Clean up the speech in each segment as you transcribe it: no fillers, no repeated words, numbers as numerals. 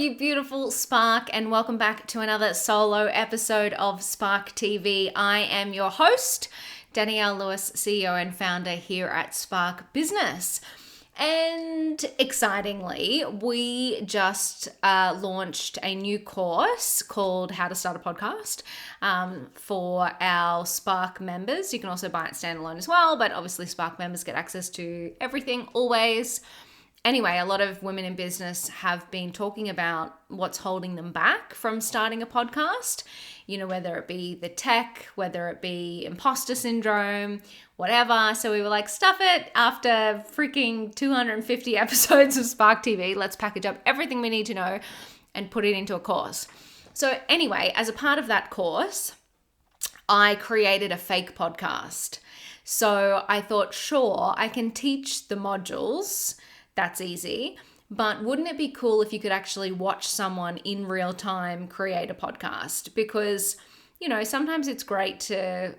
you beautiful Spark, and welcome back to another solo episode of Spark TV. I am your host, Danielle Lewis, CEO and founder here at Spark Business. And excitingly, we just launched a new course called How to Start a Podcast for our Spark members. You can also buy it standalone as well, but obviously Spark members get access to everything always. Anyway, a lot of women in business have been talking about what's holding them back from starting a podcast, you know, whether it be the tech, whether it be imposter syndrome, whatever. So we were like, stuff it, after freaking 250 episodes of Spark TV, let's package up everything we need to know and put it into a course. So anyway, as a part of that course, I created a fake podcast. So I thought, sure, I can teach the modules. That's easy. But wouldn't it be cool if you could actually watch someone in real time create a podcast? Because, you know, sometimes it's great to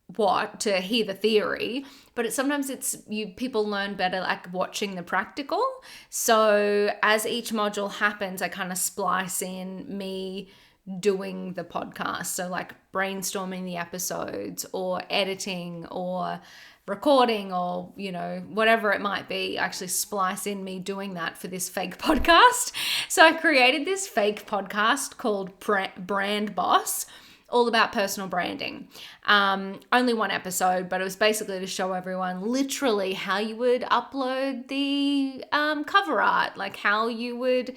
hear the theory, but sometimes people learn better like watching the practical. So as each module happens, I kind of splice in me doing the podcast. So like brainstorming the episodes or editing or recording or, you know, whatever it might be, actually splice in me doing that for this fake podcast. So I created this fake podcast called Brand Boss, all about personal branding. Only one episode, but it was basically to show everyone literally how you would upload the cover art, like how you would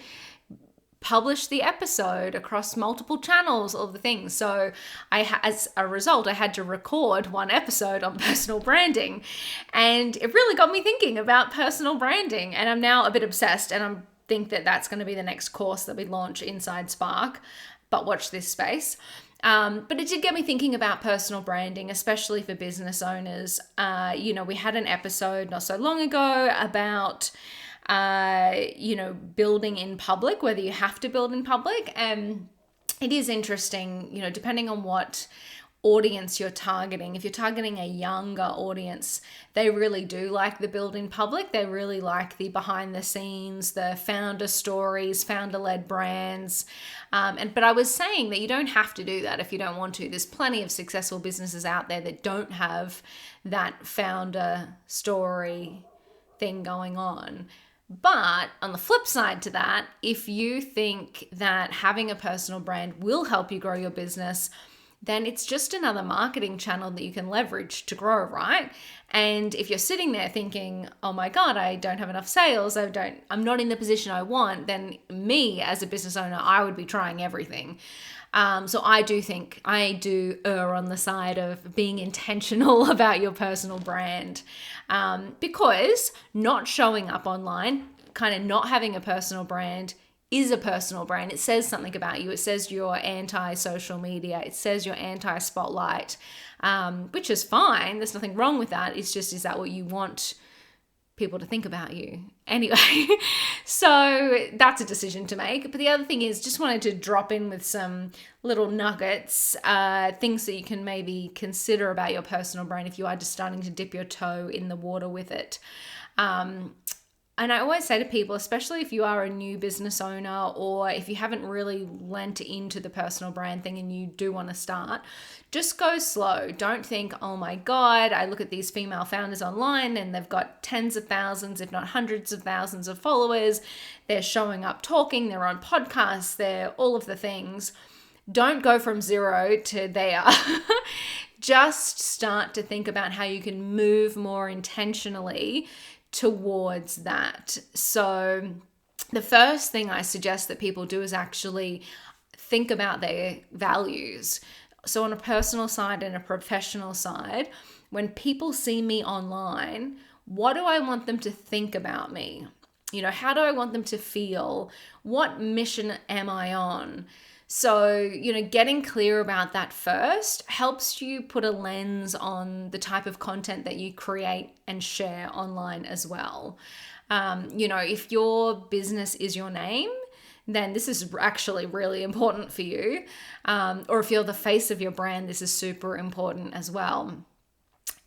publish the episode across multiple channels, all the things. So as a result, I had to record one episode on personal branding, and it really got me thinking about personal branding. And I'm now a bit obsessed, and I think that that's going to be the next course that we launch inside Spark, but watch this space. But it did get me thinking about personal branding, especially for business owners. You know, we had an episode not so long ago about building in public, whether you have to build in public. And it is interesting, you know, depending on what audience you're targeting. If you're targeting a younger audience, they really do like the build in public. They really like the behind the scenes, the founder stories, founder-led brands. But I was saying that you don't have to do that if you don't want to. There's plenty of successful businesses out there that don't have that founder story thing going on. But on the flip side to that, if you think that having a personal brand will help you grow your business, then it's just another marketing channel that you can leverage to grow, right? And if you're sitting there thinking, oh my God, I don't have enough sales, I'm not in the position I want, then me as a business owner, I would be trying everything. So I do err on the side of being intentional about your personal brand, because not showing up online, kind of not having a personal brand is a personal brand. It says something about you. It says you're anti-social media. It says you're anti-spotlight, which is fine. There's nothing wrong with that. It's just, is that what you want people to think about you? Anyway, so that's a decision to make. But the other thing is, just wanted to drop in with some little nuggets, things that you can maybe consider about your personal brand if you are just starting to dip your toe in the water with it. And I always say to people, especially if you are a new business owner or if you haven't really lent into the personal brand thing and you do want to start, just go slow. Don't think, oh my God, I look at these female founders online and they've got tens of thousands, if not hundreds of thousands of followers. They're showing up talking, they're on podcasts, they're all of the things. Don't go from zero to there. Just start to think about how you can move more intentionally towards that. So the first thing I suggest that people do is actually think about their values. So on a personal side and a professional side, when people see me online, what do I want them to think about me? You know, how do I want them to feel? What mission am I on? So, you know, getting clear about that first helps you put a lens on the type of content that you create and share online as well. You know, if your business is your name, then this is actually really important for you. Or if you're the face of your brand, this is super important as well.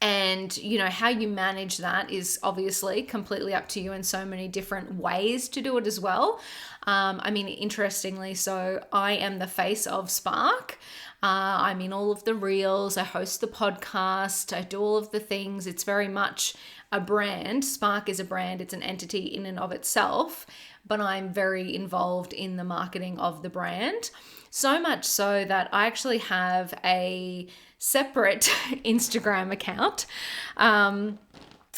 And And, how you manage that is obviously completely up to you, in so many different ways to do it as well. Interestingly, so I am the face of Spark. I'm in all of the reels. I host the podcast. I do all of the things. It's very much a brand. Spark is a brand. It's an entity in and of itself, but I'm very involved in the marketing of the brand. So much so that I actually have a separate Instagram account.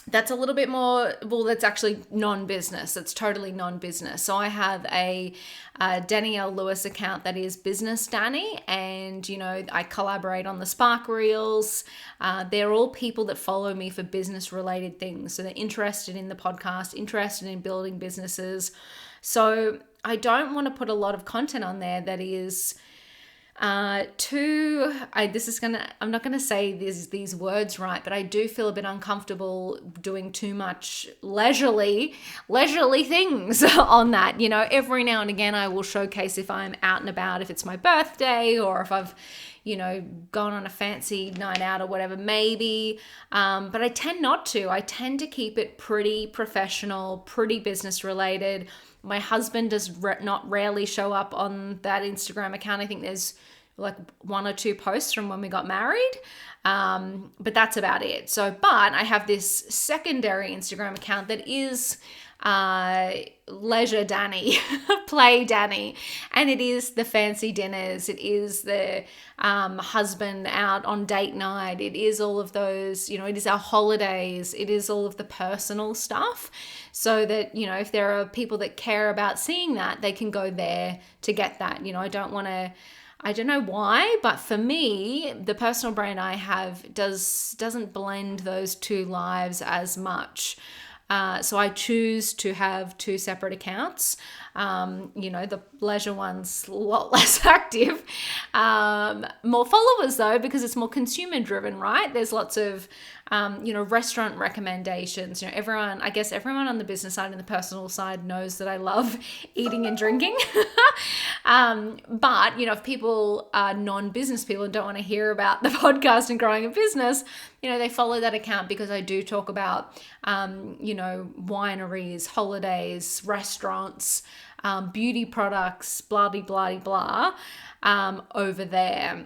That's a little bit more, that's actually non-business. It's totally non-business. So I have a Danielle Lewis account that is Business Danny, and, I collaborate on the Spark Reels. They're all people that follow me for business related things. So they're interested in the podcast, interested in building businesses. So I don't want to put a lot of content on there that is I'm not gonna say these words right, but I do feel a bit uncomfortable doing too much leisurely things on that. Every now and again I will showcase if I'm out and about, if it's my birthday, or if I've gone on a fancy night out or whatever, maybe. But I tend not to. I tend to keep it pretty professional, pretty business related. My husband does not rarely show up on that Instagram account. I think there's like 1 or 2 posts from when we got married. But that's about it. But I have this secondary Instagram account that is Leisure Danny, Play Danny, and it is the fancy dinners, it is the husband out on date night, it is all of those, it is our holidays, it is all of the personal stuff, so that, if there are people that care about seeing that, they can go there to get that. I don't know why, but for me, the personal brand I have doesn't blend those two lives as much. So I choose to have 2 separate accounts. The leisure one's a lot less active. More followers though, because it's more consumer driven, right? There's lots of, restaurant recommendations. Everyone on the business side and the personal side knows that I love eating and drinking. But, if people are non-business people and don't want to hear about the podcast and growing a business, they follow that account because I do talk about, wineries, holidays, restaurants, beauty products, blah, blah, blah, over there.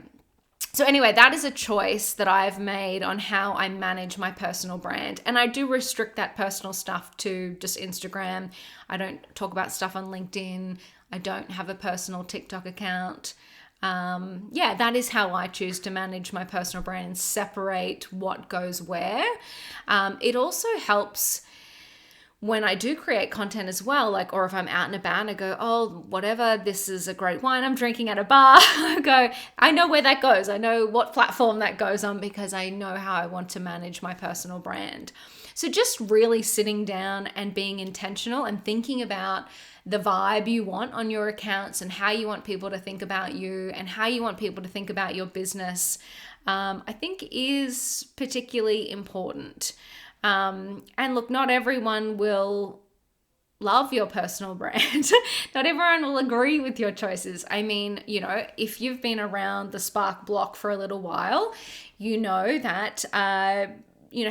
So anyway, that is a choice that I've made on how I manage my personal brand. And I do restrict that personal stuff to just Instagram. I don't talk about stuff on LinkedIn. I don't have a personal TikTok account. That is how I choose to manage my personal brand and separate what goes where. It also helps when I do create content as well, or if I'm out and about and I go, oh, whatever, this is a great wine I'm drinking at a bar. I know where that goes. I know what platform that goes on because I know how I want to manage my personal brand. So just really sitting down and being intentional and thinking about the vibe you want on your accounts and how you want people to think about you and how you want people to think about your business, I think is particularly important. And look, not everyone will love your personal brand. Not everyone will agree with your choices. If you've been around the Spark block for a little while, that,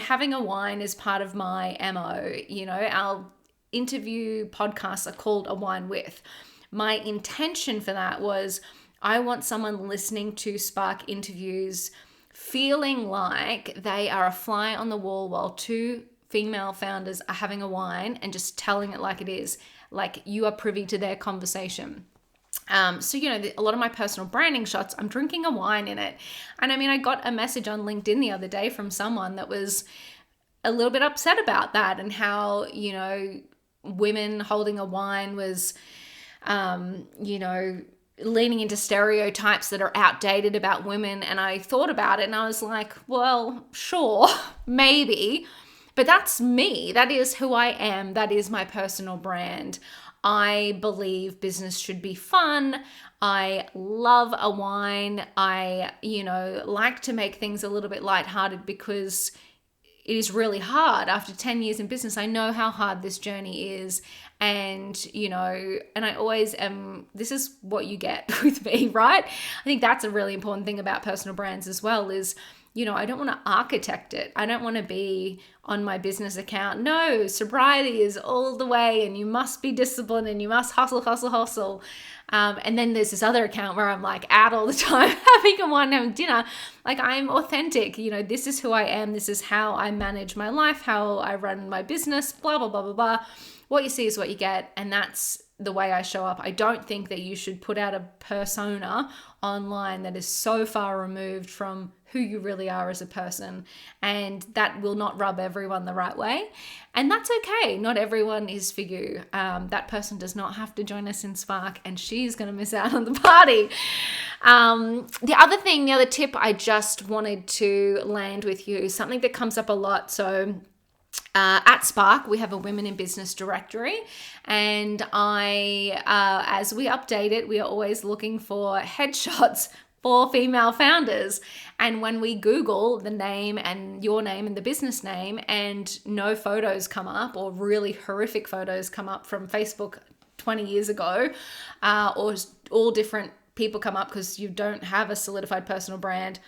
having a wine is part of my MO. Our interview podcasts are called A Wine With. My intention for that was I want someone listening to Spark interviews feeling like they are a fly on the wall while 2 female founders are having a wine and just telling it like it is, like you are privy to their conversation. A lot of my personal branding shots, I'm drinking a wine in it. And I got a message on LinkedIn the other day from someone that was a little bit upset about that and how, women holding a wine was, leaning into stereotypes that are outdated about women. And I thought about it and I was like, well, sure, maybe, but that's me. That is who I am. That is my personal brand. I believe business should be fun. I love a wine. I, like to make things a little bit lighthearted because it is really hard. After 10 years in business, I know how hard this journey is. And, and I always am, this is what you get with me, right? I think that's a really important thing about personal brands as well is, I don't want to architect it. I don't want to be on my business account. No, sobriety is all the way and you must be disciplined and you must hustle, hustle, hustle. And then there's this other account where I'm like out all the time having a wine, having dinner. Like, I'm authentic. This is who I am. This is how I manage my life, how I run my business, blah, blah, blah, blah, blah. What you see is what you get. And that's the way I show up. I don't think that you should put out a persona online that is so far removed from who you really are as a person, and that will not rub everyone the right way. And that's okay. Not everyone is for you. That person does not have to join us in Spark, and she's going to miss out on the party. The other tip I just wanted to land with you, something that comes up a lot. So at Spark, we have a Women in Business directory, and as we update it, we are always looking for headshots for female founders. And when we Google the name and your name and the business name, and no photos come up, or really horrific photos come up from Facebook 20 years ago, or all different people come up because you don't have a solidified personal brand,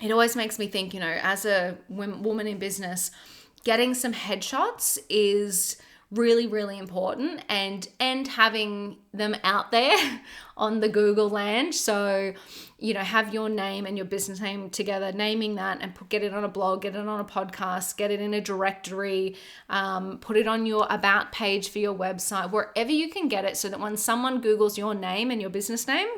it always makes me think, as a woman in business, getting some headshots is really, really important, and having them out there on the Google land. So, have your name and your business name together, naming that, and get it on a blog, get it on a podcast, get it in a directory, put it on your about page for your website, wherever you can get it, so that when someone Googles your name and your business name,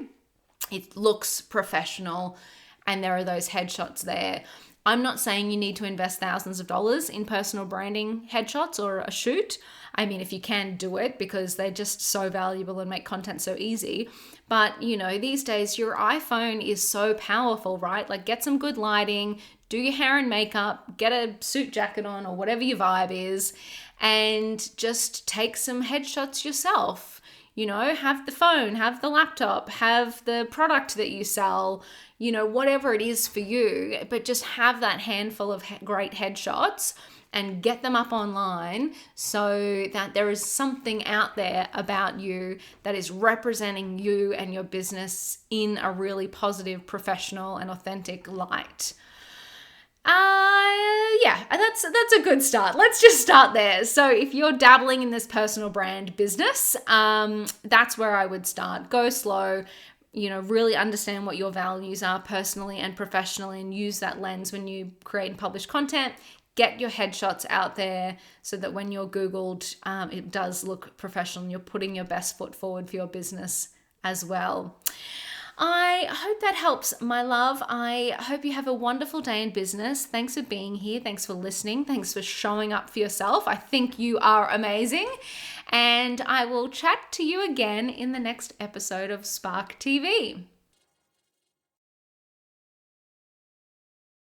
it looks professional and there are those headshots there. I'm not saying you need to invest thousands of dollars in personal branding headshots or a shoot. I mean, if you can, do it, because they're just so valuable and make content so easy. But, these days your iPhone is so powerful, right? Like, get some good lighting, do your hair and makeup, get a suit jacket on or whatever your vibe is, and just take some headshots yourself. Have the phone, have the laptop, have the product that you sell, whatever it is for you, but just have that handful of great headshots and get them up online, so that there is something out there about you that is representing you and your business in a really positive, professional, and authentic light. That's a good start. Let's just start there. So if you're dabbling in this personal brand business, that's where I would start. Go slow, really understand what your values are personally and professionally, and use that lens when you create and publish content. Get your headshots out there so that when you're Googled, it does look professional and you're putting your best foot forward for your business as well. I hope that helps, my love. I hope you have a wonderful day in business. Thanks for being here. Thanks for listening. Thanks for showing up for yourself. I think you are amazing. And I will chat to you again in the next episode of Spark TV.